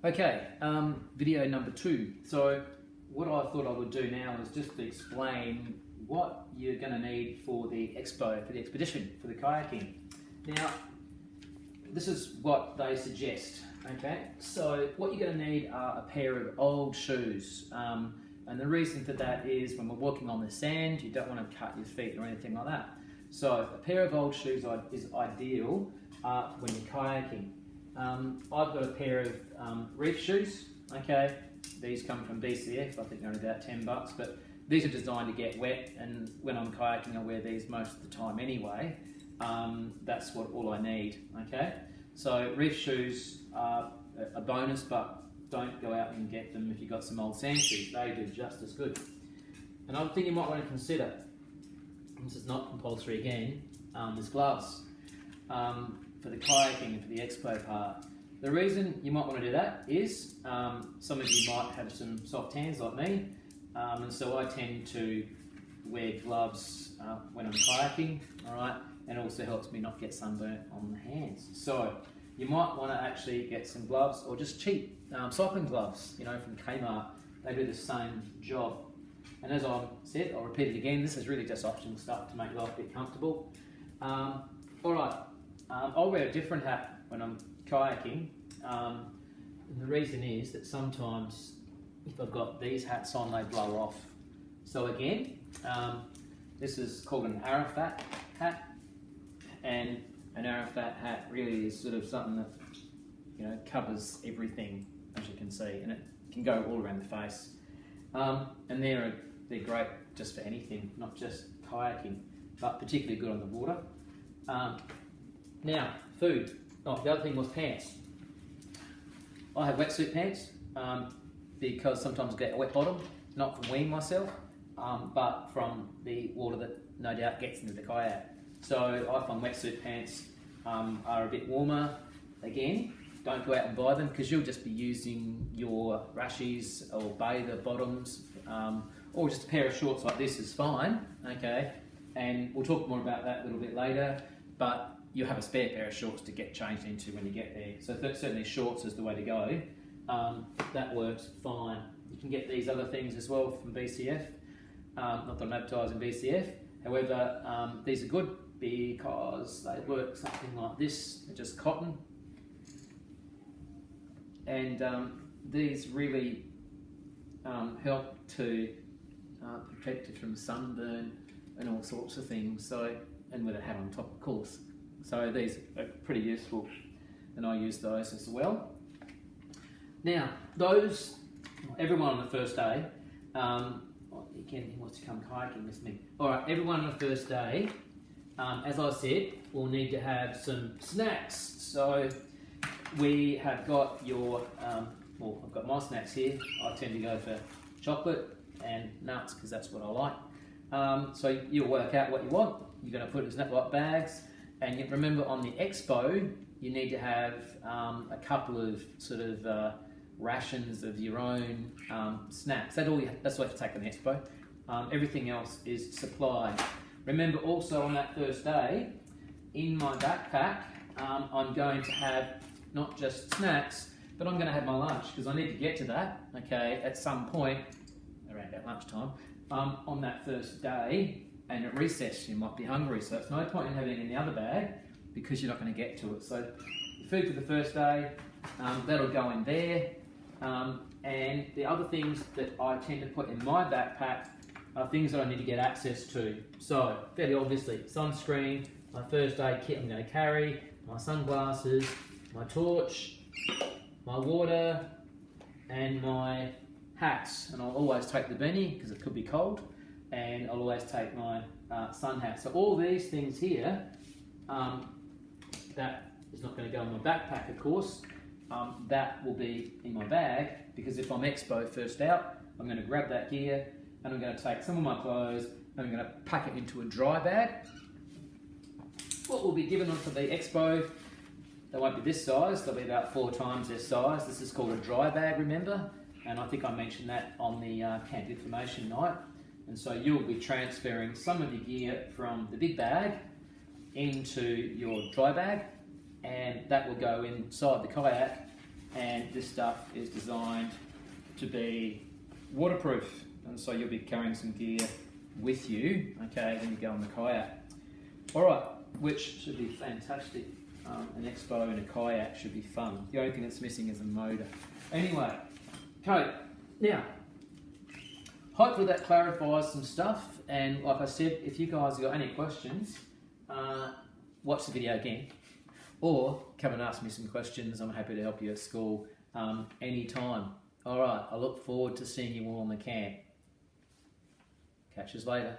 Okay, video number 2. So what I thought I would do now is just to explain what you're going to need for the expo, for the expedition, for the kayaking. Now, this is what they suggest, okay? So what you're going to need are a pair of old shoes. And the reason for that is when we're walking on the sand, you don't want to cut your feet or anything like that. So a pair of old shoes is ideal when you're kayaking. I've got a pair of reef shoes, okay? These come from BCF, I think they're about $10, but these are designed to get wet, and when I'm kayaking I wear these most of the time anyway. That's all I need, okay? So reef shoes are a bonus, but don't go out and get them if you've got some old sand shoes. They do just as good. Another thing you might want to consider, this is not compulsory again, is gloves. For the kayaking and for the expo part. The reason you might want to do that is some of you might have some soft hands like me, and so I tend to wear gloves when I'm kayaking, alright, and it also helps me not get sunburnt on the hands. So you might want to actually get some gloves, or just cheap cycling gloves, you know, from Kmart. They do the same job. And as I said, I'll repeat it again, this is really just optional stuff to make life a bit comfortable. Alright. I'll wear a different hat when I'm kayaking, and the reason is that sometimes if I've got these hats on, they blow off. So again, this is called an Arafat hat, and an Arafat hat really is sort of something that, you know, covers everything, as you can see, and it can go all around the face. And they're great just for anything, not just kayaking, but particularly good on the water. Now, food. Oh, the other thing was pants. I have wetsuit pants because sometimes I get a wet bottom, not from weeing myself, but from the water that no doubt gets into the kayak. So I find wetsuit pants are a bit warmer. Again, don't go out and buy them because you'll just be using your rashies or bather bottoms, or just a pair of shorts like this is fine, okay? And we'll talk more about that a little bit later, but you'll have a spare pair of shorts to get changed into when you get there. So certainly shorts is the way to go. That works fine. You can get these other things as well from BCF. Not that I'm advertising BCF. However, these are good because they work something like this. They're just cotton. And these really help to protect you from sunburn and all sorts of things. So, and with a hat on top, of course. So these are pretty useful, and I use those as well. Now, everyone on the first day, again, he wants to come kayaking with me. All right, everyone on the first day, as I said, will need to have some snacks. So we have got your, well, I've got my snacks here. I tend to go for chocolate and nuts because that's what I like. So you'll work out what you want. You're going to put it in Snap-like bags. And you remember on the expo, you need to have a couple of sort of rations of your own snacks. That's all you have to take on the expo. Everything else is supplied. Remember also on that first day, in my backpack, I'm going to have not just snacks, but I'm going to have my lunch because I need to get to that, okay, at some point, around about lunchtime, on that first day. And at recess you might be hungry, so it's no point in having it in the other bag because you're not going to get to it. So the food for the first day, that'll go in there. And the other things that I tend to put in my backpack are things that I need to get access to. So fairly obviously, sunscreen, my first aid kit I'm going to carry, my sunglasses, my torch, my water, and my hats. And I'll always take the beanie because it could be cold. And I'll always take my sun hat. So all these things here, that is not going to go in my backpack, of course. That will be in my bag because if I'm expo first out, I'm going to grab that gear and I'm going to take some of my clothes and I'm going to pack it into a dry bag. What will be given for the expo, they won't be this size, they'll be about 4 times this size. This is called a dry bag, remember? And I think I mentioned that on the camp information night. And so you'll be transferring some of your gear from the big bag into your dry bag, and that will go inside the kayak and this stuff is designed to be waterproof, and so you'll be carrying some gear with you, okay, when you go on the kayak. Alright, which should be fantastic. An expo and a kayak should be fun. The only thing that's missing is a motor. Anyway, okay, now, hopefully that clarifies some stuff, and like I said, if you guys have got any questions, watch the video again, or come and ask me some questions. I'm happy to help you at school anytime. Alright, I look forward to seeing you all on the camp. Catch us later.